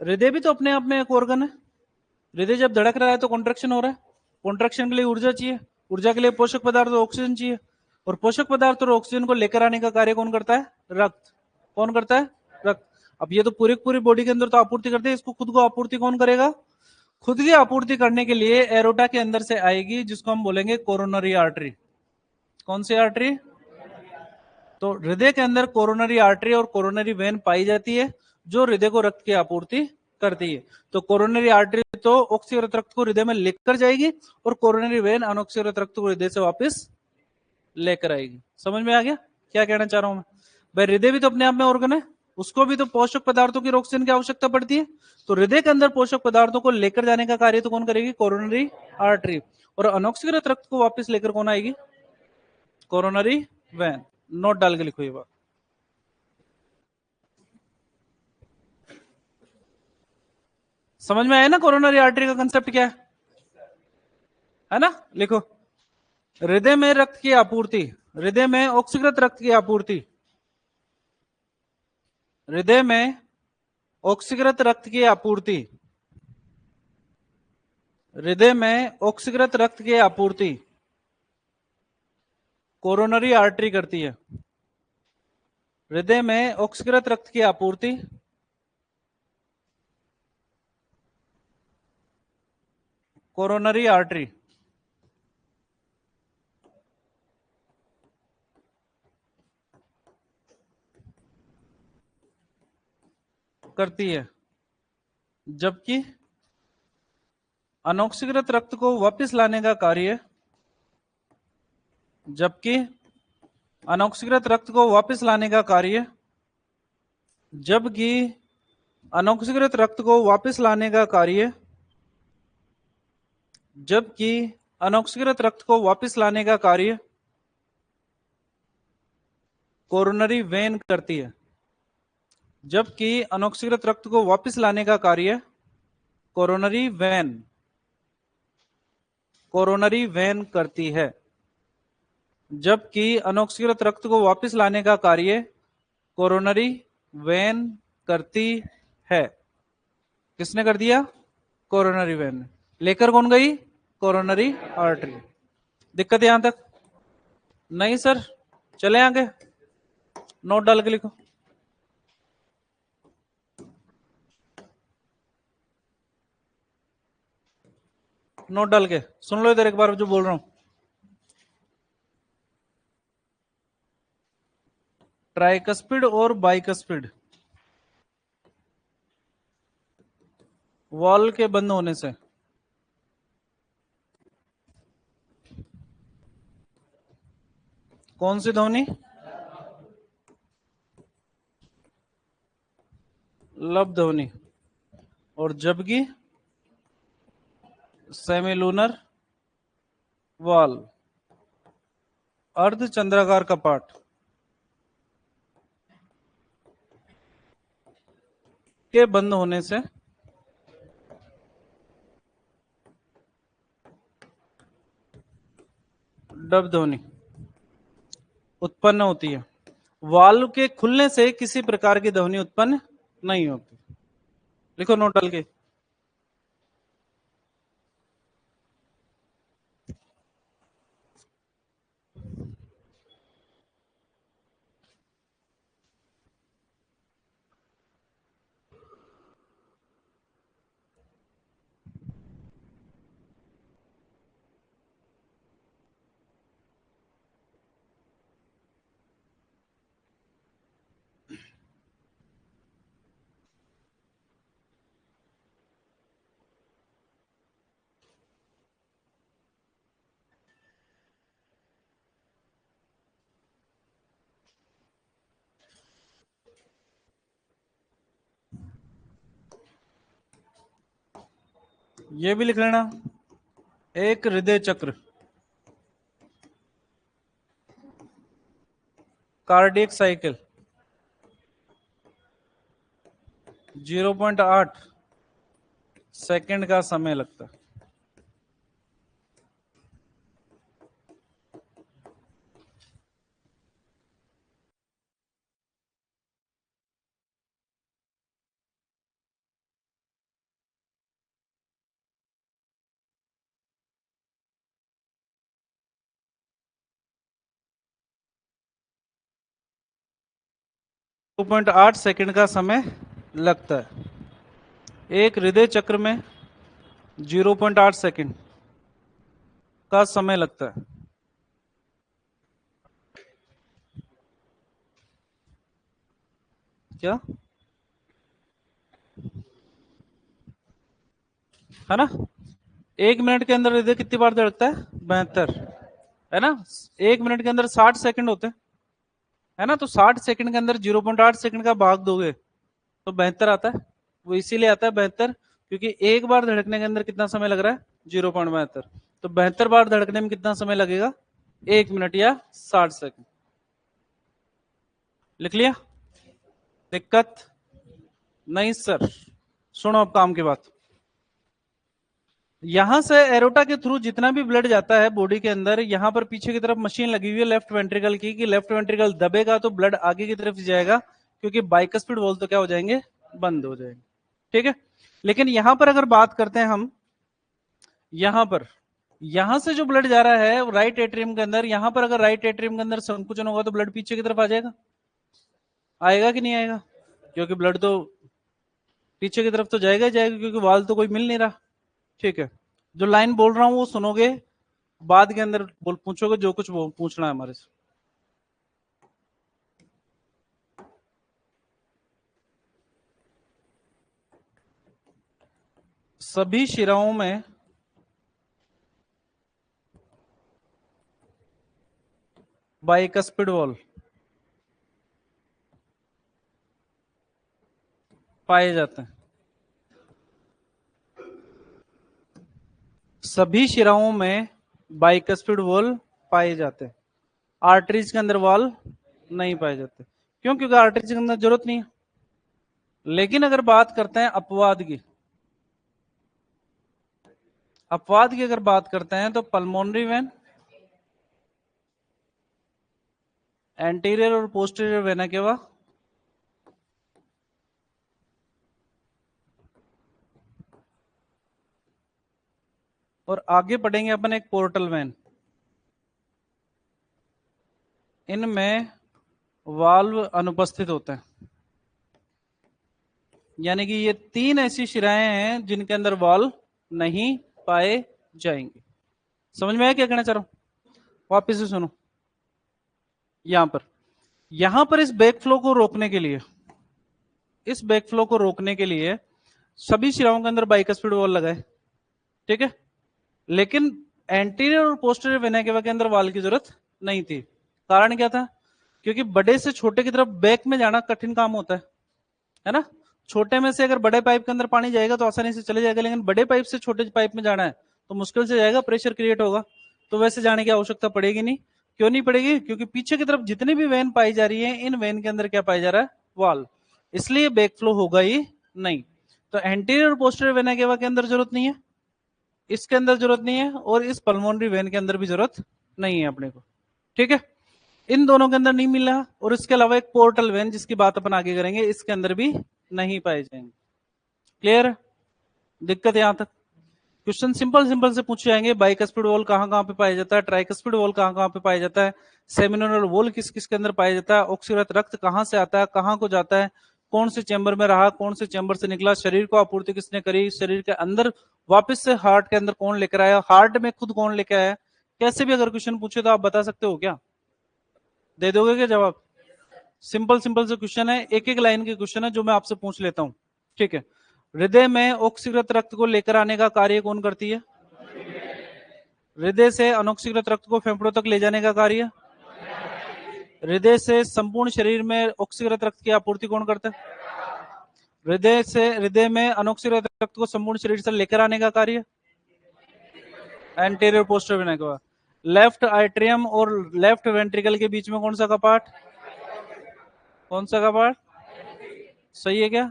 हृदय भी तो अपने आप में एक ऑर्गन है। हृदय जब धड़क रहा है तो कॉन्ट्रैक्शन हो रहा है, कॉन्ट्रैक्शन के लिए ऊर्जा चाहिए, ऊर्जा के लिए पोषक पदार्थ और ऑक्सीजन चाहिए, और पोषक पदार्थ और ऑक्सीजन को लेकर आने का कार्य कौन करता है? रक्त। कौन करता है? रक्त। अब ये तो पूरी बॉडी के अंदर तो आपूर्ति करते हैं, इसको खुद को आपूर्ति कौन करेगा? खुद की आपूर्ति करने के लिए एरोटा के अंदर से आएगी, जिसको हम बोलेंगे कोरोनरी आर्टरी। कौन सी आर्टरी? तो हृदय के अंदर कोरोनरी आर्टरी और कोरोनरी वेन पाई जाती है, जो हृदय को रक्त की आपूर्ति करती है। तो कोरोनरी आर्टरी तो ऑक्सीकृत रक्त को हृदय में लेकर जाएगी, और कोरोनरी वेन अनऑक्सीकृत रक्त को हृदय से वापस लेकर आएगी। समझ में आ गया क्या कहना चाह रहा हूं मैं? भाई हृदय भी तो अपने आप में ऑर्गन है, उसको भी तो पोषक पदार्थों की, ऑक्सीजन की आवश्यकता पड़ती है। तो हृदय के अंदर पोषक पदार्थों को लेकर जाने का कार्य तो कौन करेगी? Coronary artery. और अनऑक्सीकृत रक्त को वापस लेकर कौन आएगी? Coronary when. नोट डाल के लिखो ये बात। समझ में आया ना कोरोनरी आर्टरी का कंसेप्ट क्या है ना? लिखो, हृदय में रक्त की आपूर्ति, हृदय में ऑक्सीकृत रक्त की आपूर्ति, हृदय में ऑक्सीकृत रक्त की आपूर्ति, हृदय में ऑक्सीकृत रक्त की आपूर्ति कोरोनरी आर्टरी करती है। हृदय में ऑक्सीकृत रक्त की आपूर्ति कोरोनरी आर्टरी करती है, जबकि अनऑक्सीकृत रक्त को वापस लाने का कार्य जबकि अनऑक्सीकृत रक्त को वापस लाने का कार्य जबकि अनऑक्सीकृत रक्त को वापस लाने का कार्य जबकि अनऑक्सीकृत रक्त को वापस लाने का कार्य कोरोनरी वेन करती है, जबकि अनऑक्सीकृत रक्त को वापस लाने का कार्य कोरोनरी वेन करती है, जबकि अनऑक्सीकृत रक्त को वापस लाने का कार्य कोरोनरी वेन करती है। किसने कर दिया? Coronary when. लेकर कौन गई? Coronary artery. दिक्कत यहां तक? नहीं सर, चले आगे, नोट डाल के लिखो। नोट डाल के सुन लो इधर एक बार जो बोल रहा हूं। ट्राइकस्पिड और बाइकस्पिड वॉल के बंद होने से कौन सी ध्वनि? लब ध्वनि। और जबकि सेमिलूनर वॉल अर्ध चंद्राकार कपाट के बंद होने से डब ध्वनि उत्पन्न होती है। वाल्व के खुलने से किसी प्रकार की ध्वनि उत्पन्न नहीं होती। लिखो नोट डाल के। ये भी लिख लेना। एक हृदय चक्र कार्डियक साइकिल 0.8 सेकंड का समय लगता है। दो 2.8 सेकंड का समय लगता है। एक हृदय चक्र में 0.8 सेकंड का समय लगता है। क्या है ना? 1 मिनट के अंदर हृदय कितनी बार धड़कता है? 72, है ना? 1 मिनट के अंदर 60 सेकंड होते हैं, है ना? तो 60 सेकंड के अंदर 0.8 सेकंड का भाग दोगे तो 72 आता है। वो इसीलिए आता है 72 क्योंकि एक बार धड़कने के अंदर कितना समय लग रहा है? 0.72। तो 72 बार धड़कने में कितना समय लगेगा? 1 मिनट या 60 सेकंड। लिख लिया? दिक्कत नहीं सर, सुनो अब काम की बात। यहां से एरोटा के थ्रू जितना भी ब्लड जाता है बॉडी के अंदर, यहां पर पीछे की तरफ मशीन लगी हुई है लेफ्ट वेंट्रिकल की, कि लेफ्ट वेंट्रिकल दबेगा तो ब्लड आगे की तरफ जाएगा, क्योंकि बाइकस्पिड वॉल्व तो क्या हो जाएंगे? बंद हो जाएंगे। ठीक है। लेकिन यहां पर अगर बात करते हैं हम, यहां पर यहां से जो ब्लड जा रहा है राइट एट्रियम के अंदर, यहां पर अगर राइट एट्रियम के अंदर संकुचन होगा तो ब्लड पीछे की तरफ आ जाएगा। आएगा कि नहीं आएगा? क्योंकि ब्लड तो पीछे की तरफ तो जाएगा ही जाएगा, क्योंकि वाल तो कोई मिल नहीं रहा। ठीक है, जो लाइन बोल रहा हूं वो सुनोगे, बाद के अंदर बोल पूछोगे जो कुछ वो पूछना है हमारे से। सभी शिराओं में बाइकस्पिड वॉल पाए जाते हैं। सभी शिराओं में बाइकस्पिड वॉल पाए जाते हैं, आर्टरीज के अंदर वॉल नहीं पाए जाते। क्यों? क्योंकि आर्टरीज के अंदर जरूरत नहीं है। लेकिन अगर बात करते हैं अपवाद की, अपवाद की अगर बात करते हैं तो पल्मोनरी वेन, एंटीरियर और पोस्टीरियर वेना केवा, और आगे पढ़ेंगे अपन एक पोर्टल वेन। इनमें वाल्व अनुपस्थित होते हैं, यानी कि ये तीन ऐसी शिराएं हैं जिनके अंदर वाल्व नहीं पाए जाएंगे। समझ में आया क्या कहना चाह रहा हूं? वापिस से सुनो। यहां पर इस बैक फ्लो को रोकने के लिए, इस बैक फ्लो को रोकने के लिए सभी शिराओं के अंदर बाइकस्पिड वॉल लगाए, ठीक है। लेकिन एंटीरियर और पोस्टीरियर वेना केवा के अंदर वाल की जरूरत नहीं थी। कारण क्या था? क्योंकि बड़े से छोटे की तरफ बैक में जाना कठिन काम होता है ना। छोटे में से अगर बड़े पाइप के अंदर पानी जाएगा तो आसानी से चले जाएगा, लेकिन बड़े पाइप से छोटे पाइप में जाना है तो मुश्किल से जाएगा, प्रेशर क्रिएट होगा। तो वैसे जाने की आवश्यकता पड़ेगी नहीं। क्यों नहीं पड़ेगी? क्योंकि पीछे की तरफ जितनी भी वेन पाई जा रही है, इन वेन के अंदर क्या पाया जा रहा है? वाल। इसलिए बैक फ्लो होगा ही नहीं। तो एंटीरियर और पोस्टीरियर वेना केवा के अंदर जरूरत नहीं है, इसके अंदर जरूरत नहीं है, और इस पल्मोनरी वेन के अंदर भी जरूरत नहीं है अपने को, ठीक है। इन दोनों के अंदर नहीं मिल रहा, और इसके अलावा एक पोर्टल वेन जिसकी बात अपन आगे करेंगे, इसके अंदर भी नहीं पाए जाएंगे। क्लियर? दिक्कत यहां तक? क्वेश्चन सिंपल सिंपल से पूछे जाएंगे। बाइकस्पिड वॉल कहां कहां पे पाया जाता है, ट्राइकस्पिड वॉल कहां कहां पे पाया जाता है, सेमिनोरल वॉल किस किस के अंदर पाया जाता है, ऑक्सीकृत रक्त कहां से आता है, कहां को जाता है, कौन से चैम्बर में रहा, कौन से चैम्बर से निकला, शरीर को आपूर्ति किसने करी, शरीर के अंदर वापस से हार्ट के अंदर कौन लेकर आया, हार्ट में खुद कौन लेकर आया। कैसे भी अगर क्वेश्चन पूछे तो आप बता सकते हो क्या? दे दोगे क्या जवाब? सिंपल सिंपल से क्वेश्चन है, एक एक लाइन के क्वेश्चन है जो मैं आपसे पूछ लेता हूं, ठीक है। हृदय में ऑक्सीकृत रक्त को लेकर आने का कार्य कौन करती है? हृदय से अनऑक्सीकृत रक्त को फेफड़ों तक ले जाने का कार्य? हृदय से संपूर्ण शरीर में ऑक्सीकृत रक्त की आपूर्ति कौन करता है? हृदय में अनऑक्सीकृत रक्त को संपूर्ण शरीर से लेकर आने का कार्य? Anterior posterior vena cava. Left atrium और लेफ्ट वेंट्रिकल के बीच में कौन सा कपाट? कौन सा कपाट? सही है क्या?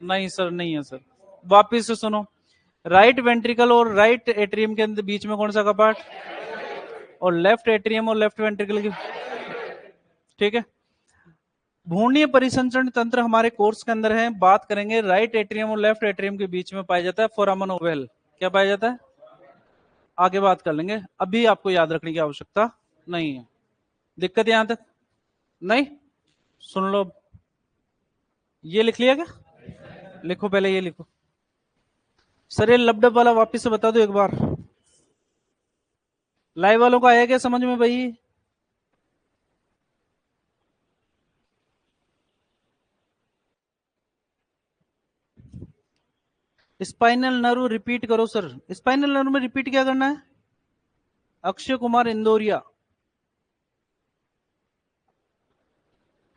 नहीं सर, नहीं है सर। वापिस से सुनो। राइट वेंट्रिकल और राइट एट्रियम के अंदर बीच में कौन सा कपाट? और लेफ्ट एट्रियम और लेफ्ट वेंट्रिकल के, ठीक है। भ्रूणीय परिसंचरण तंत्र हमारे कोर्स के अंदर है, बात करेंगे राइट एट्रियम और लेफ्ट एट्रियम के बीच में पाया जाता है फोरामन ओवल। क्या पाया जाता है? आगे बात कर लेंगे, अभी आपको याद रखने की आवश्यकता नहीं है। दिक्कत यहां तक? नहीं? सुन लो, ये लिख लिया क्या? लिखो, पहले ये लिखो। सर ये लबडब वाला वापिस से बता दो एक बार। लाइव वालों को आया क्या समझ में भाई? स्पाइनल नर्व रिपीट करो सर। स्पाइनल नर्व में रिपीट क्या करना है? अक्षय कुमार इंदौरिया।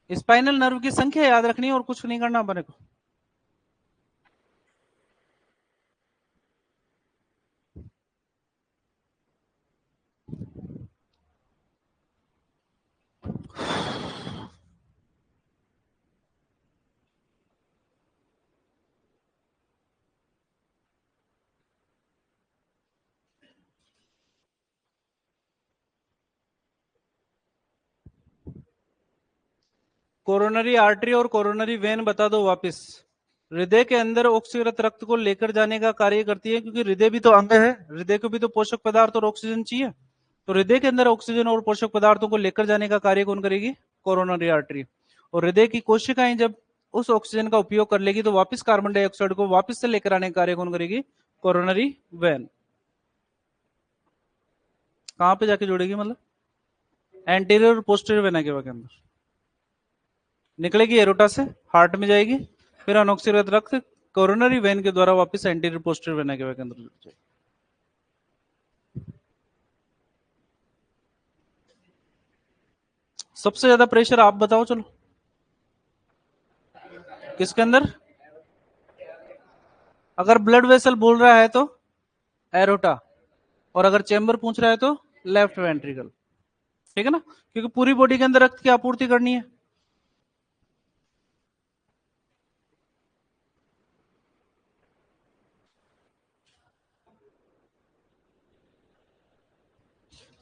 स्पाइनल नर्व की संख्या याद रखनी है और कुछ नहीं करना अपने को। कोरोनरी आर्टरी और कोरोनरी वेन बता दो वापस। हृदय के अंदर ऑक्सीकृत रक्त को लेकर जाने का कार्य करती है, क्योंकि हृदय भी तो अंग है, हृदय को भी तो पोषक पदार्थ और ऑक्सीजन चाहिए। तो हृदय के अंदर ऑक्सीजन और पोषक पदार्थों को लेकर जाने का कार्य कौन करेगी? Coronary artery. और हृदय की कोशिकाएं जब उस ऑक्सीजन का उपयोग कर लेगी तो वापस कार्बन डाइऑक्साइड को वापस से लेकर आने का कार्य कौन करेगी? Coronary when. कहां पे जाके जुड़ेगी? मतलब एंटीरियर और पोस्टीरियर वेना के अंदर निकलेगी, एरोटा से हार्ट में जाएगी, फिर अनऑक्सीकृत रक्त कोरोनरी वेन के द्वारा वापस एंटीरियर पोस्टीरियर वेना के अंदर जुड़ जाएगी। सबसे ज्यादा प्रेशर आप बताओ, चलो किसके अंदर? अगर ब्लड वेसल बोल रहा है तो एरोटा, और अगर चेंबर पूछ रहा है तो लेफ्ट वेंट्रिकल। ठीक है ना, क्योंकि पूरी बॉडी के अंदर रक्त की आपूर्ति करनी है।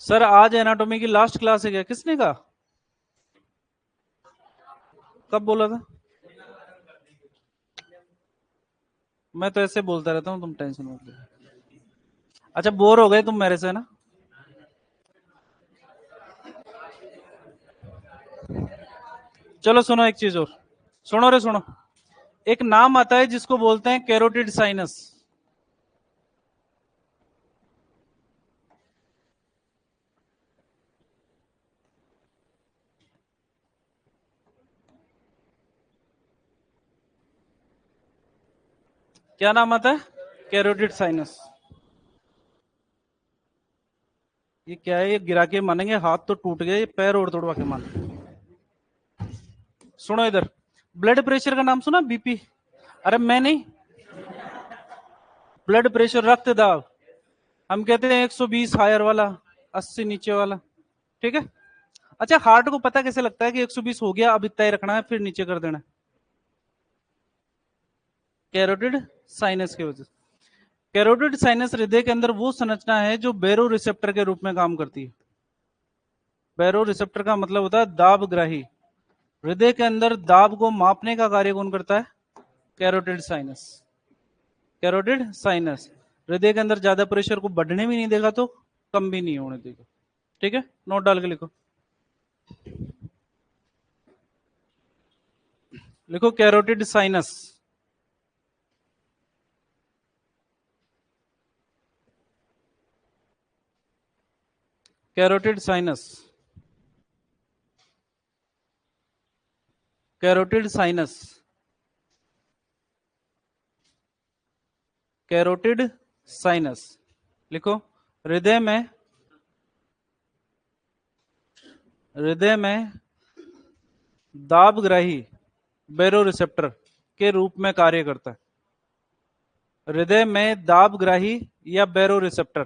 सर आज एनाटॉमी की लास्ट क्लास है क्या? किसने कहा? कब बोला था? मैं तो ऐसे बोलता रहता हूँ, तुम टेंशन मत लो। अच्छा, बोर हो गए तुम मेरे से ना? चलो सुनो एक चीज और, सुनो रे सुनो। एक नाम आता है जिसको बोलते हैं कैरोटिड साइनस। क्या नाम आता है? Carotid sinus. ये क्या है? ये गिरा के मानेंगे, हाथ तो टूट गए, पैर और तोड़वा के मान। सुनो इधर, ब्लड प्रेशर का नाम सुना? बीपी? अरे मैं नहीं, ब्लड प्रेशर रक्त दाब। हम कहते हैं 120 हायर वाला, 80 नीचे वाला। ठीक है। अच्छा, हार्ट को पता कैसे लगता है कि 120 हो गया, अब इतना ही रखना है, फिर नीचे कर देना? कैरोटिड साइनस की वजह से। कैरोटिड साइनस हृदय के अंदर वो संरचना है जो बैरो रिसेप्टर के रूप में काम करती है। बैरो रिसेप्टर का मतलब होता है दाब ग्राही। हृदय के अंदर दाब को मापने का कार्य कौन करता है? Carotid sinus. कैरोटिड साइनस हृदय के अंदर ज्यादा प्रेशर को बढ़ने भी नहीं देगा तो कम भी नहीं होने देगा। ठीक है, नोट डाल के लिखो। लिखो carotid sinus. Carotid sinus, carotid sinus, carotid sinus. लिखो, हृदय में, हृदय में दाबग्राही बैरो रिसेप्टर के रूप में कार्य करता है। हृदय में दाबग्राही या बैरो रिसेप्टर,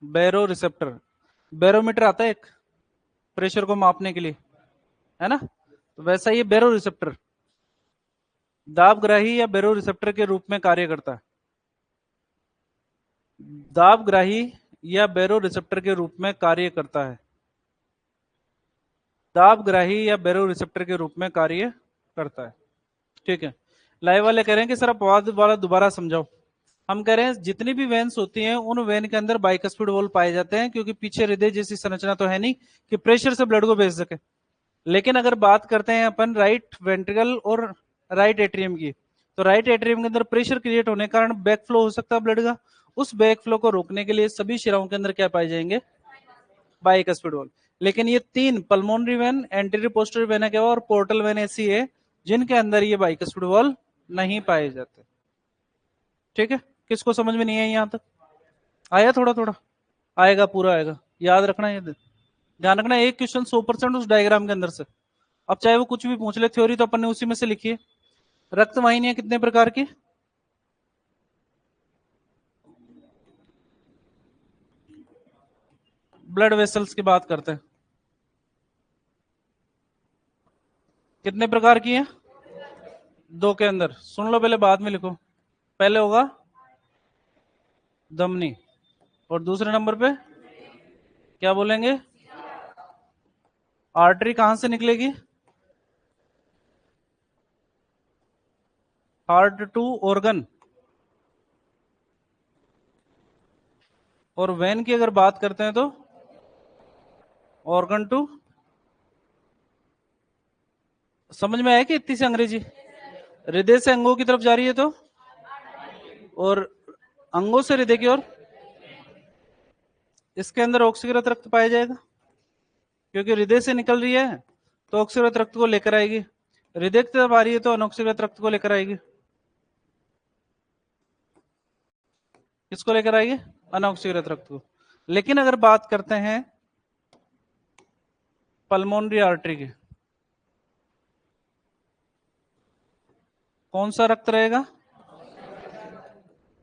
बैरो रिसेप्टर। बैरोमीटर आता है एक प्रेशर को मापने के लिए, है ना? तो वैसा ये बैरो रिसेप्टर दाबग्राही या बैरो रिसेप्टर के रूप में कार्य करता है। दाबग्राही या बैरो रिसेप्टर के रूप में कार्य करता है। दाबग्राही या बैरो रिसेप्टर के रूप में कार्य करता है। ठीक है। लाइव वाले कह रहे हैं कि सर आप वाला दोबारा समझाओ। हम कह रहे हैं जितनी भी वेन्स होती हैं उन वेन के अंदर बाइकस्पिड वॉल्व पाए जाते हैं, क्योंकि पीछे हृदय जैसी संरचना तो है नहीं कि प्रेशर से ब्लड को भेज सके। लेकिन अगर बात करते हैं अपन राइट वेंट्रिकल और राइट एट्रियम की, तो राइट एट्रियम के अंदर प्रेशर क्रिएट होने के कारण बैक फ्लो हो सकता है ब्लड का। उस बैक फ्लो को रोकने के लिए सभी शिराओं के अंदर क्या पाए जाएंगे? Bicuspid valve. लेकिन ये तीन, pulmonary vein, anterior posterior vena केवा और पोर्टल वेन, ऐसी है जिनके अंदर ये बाइकस्पिड वॉल्व नहीं पाए जाते। ठीक है, किसको समझ में नहीं है यहां तक? आया थोड़ा थोड़ा? आएगा, पूरा आएगा। याद रखना, ये ध्यान रखना, एक क्वेश्चन 100% उस डायग्राम के अंदर से। अब चाहे वो कुछ भी पूछ ले, थ्योरी तो अपन ने उसी में से लिखी है। रक्त वाहिनियां कितने प्रकार की? ब्लड वेसल्स की बात करते हैं, कितने प्रकार की है? दो के अंदर सुन लो, पहले बाद में लिखो। पहले होगा धमनी, और दूसरे नंबर पे क्या बोलेंगे? आर्टरी। कहां से निकलेगी? Heart to organ. और वेन की अगर बात करते हैं तो ऑर्गन टू समझ में आया कि इतनी सी अंग्रेजी? हृदय से अंगों की तरफ जा रही है तो, और अंगों से हृदय की ओर, इसके अंदर ऑक्सीकृत रक्त पाया जाएगा, क्योंकि हृदय से निकल रही है तो ऑक्सीकृत रक्त को लेकर आएगी, हृदय की तरफ आ रही है तो अनऑक्सीकृत रक्त को लेकर आएगी। किसको लेकर आएगी? अनऑक्सीकृत रक्त को। लेकिन अगर बात करते हैं पल्मोनरी आर्टरी की, कौन सा रक्त रहेगा?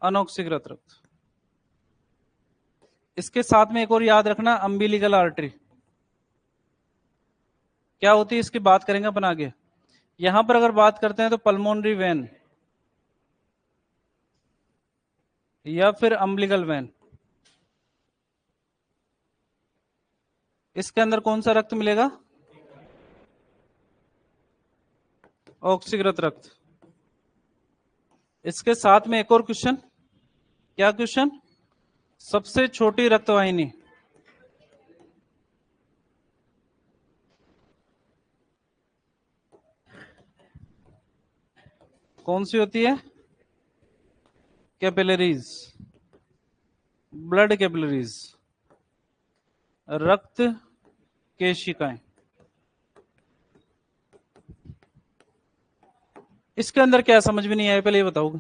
अनऑक्सीकृत रक्त। इसके साथ में एक और याद रखना, अम्बिलिकल आर्टरी क्या होती है, इसकी बात करेंगे अपन आगे। यहां पर अगर बात करते हैं तो पल्मोनरी वेन या फिर अम्बिलिकल वेन, इसके अंदर कौन सा रक्त मिलेगा? ऑक्सीकृत रक्त। इसके साथ में एक और क्वेश्चन, क्या क्वेश्चन? सबसे छोटी रक्तवाहिनी कौन सी होती है? कैपिलरीज, ब्लड कैपिलरीज, रक्त केशिकाएं। इसके अंदर क्या समझ में नहीं आया, पहले ये बताओगे?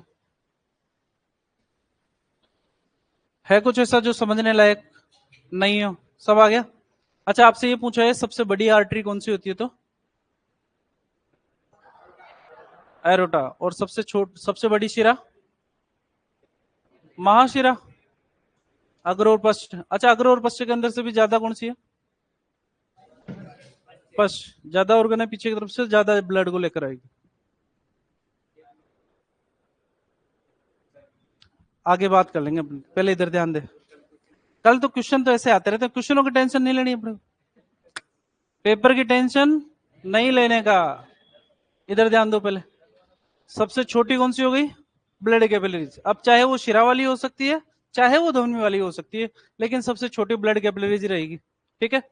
है कुछ ऐसा जो समझने लायक नहीं हो? सब आ गया? अच्छा, आपसे ये पूछा है सबसे बड़ी आर्टरी कौन सी होती है, तो एरोटा। और सबसे बड़ी शिरा? महाशिरा। अग्र और पश्च। अच्छा, अग्र और पश्च के अंदर से भी ज्यादा कौन सी है? पश्च। ज्यादा ऑर्गन है पीछे की तरफ से, ज्यादा ब्लड को लेकर आएगी। आगे बात कर लेंगे, पहले इधर ध्यान दे। कल तो क्वेश्चन तो ऐसे आते रहते हैं, क्वेश्चनों की टेंशन नहीं लेनी अपने, पेपर की टेंशन नहीं लेने का। इधर ध्यान दो पहले। सबसे छोटी कौन सी हो गई? Blood capillaries. अब चाहे वो शिरा वाली हो सकती है, चाहे वो धमनी वाली हो सकती है, लेकिन सबसे छोटी ब्लड कैपिलरीज रहेगी। ठीक है।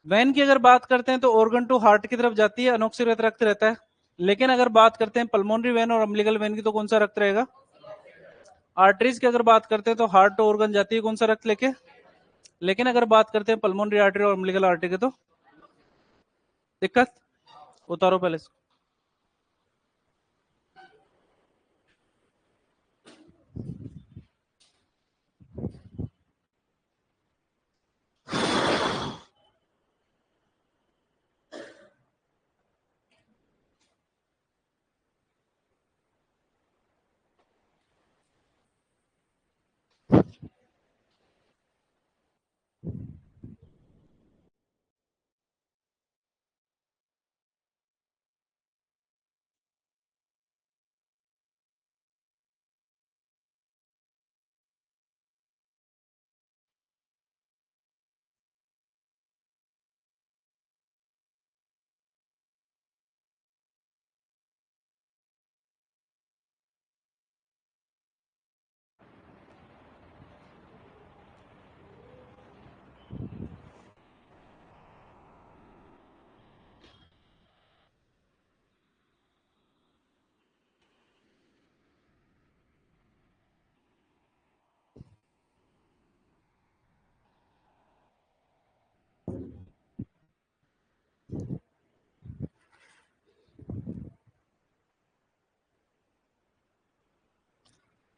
वेन की अगर बात करते हैं तो ऑर्गन टू हार्ट की तरफ जाती है, अनऑक्सीकृत रक्त रहता है। लेकिन अगर बात करते हैं पल्मोनरी वेन और अम्बिलिकल वेन की, तो कौन सा रक्त रहेगा? आर्टरीज की अगर बात करते हैं तो हार्ट टू ऑर्गन जाती है कौन सा रक्त लेके। लेकिन अगर बात करते हैं पल्मोनरी आर्टरी और अम्बिलिकल आर्टरी की, तो दिक्कत। उतारो पहले से।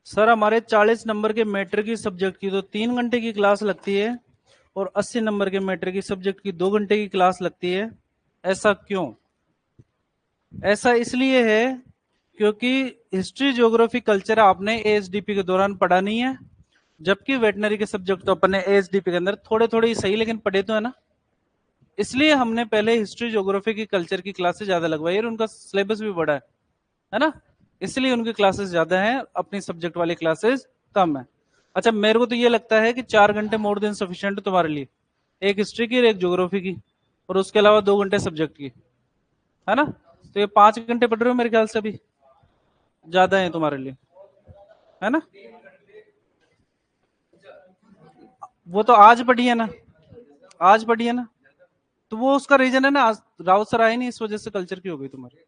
सर हमारे 40 नंबर के मैटर की सब्जेक्ट की तो 3 घंटे की क्लास लगती है, और 80 नंबर के मैटर की सब्जेक्ट की 2 घंटे की क्लास लगती है। ऐसा क्यों? ऐसा इसलिए है क्योंकि हिस्ट्री, ज्योग्राफी, कल्चर आपने एएसडीपी के दौरान पढ़ा नहीं है, जबकि वेटनरी के सब्जेक्ट तो अपन ने एएसडीपी के अंदर थोड़े थोड़े ही सही लेकिन पढ़े तो है ना। इसलिए हमने पहले हिस्ट्री, ज्योग्राफी की, कल्चर की क्लासेस ज्यादा लगवाई, और उनका सिलेबस भी बड़ा है ना, इसलिए उनकी क्लासेस ज्यादा हैं, अपनी सब्जेक्ट वाली क्लासेस कम है। अच्छा, मेरे को तो ये लगता है कि 4 घंटे मोर देन सफिशिएंट तुम्हारे लिए, एक हिस्ट्री की और एक ज्योग्राफी की, और उसके अलावा 2 घंटे सब्जेक्ट की, है ना। तो ये 5 घंटे पढ़ रहे हो मेरे ख्याल से, अभी ज्यादा है तुम्हारे लिए, है ना। वो तो आज पढ़ी है ना, आज पढ़ी है ना। तो वो उसका रीजन है ना, राउत सर आए नहीं, इस वजह से कल्चर की हो गई तुम्हारी।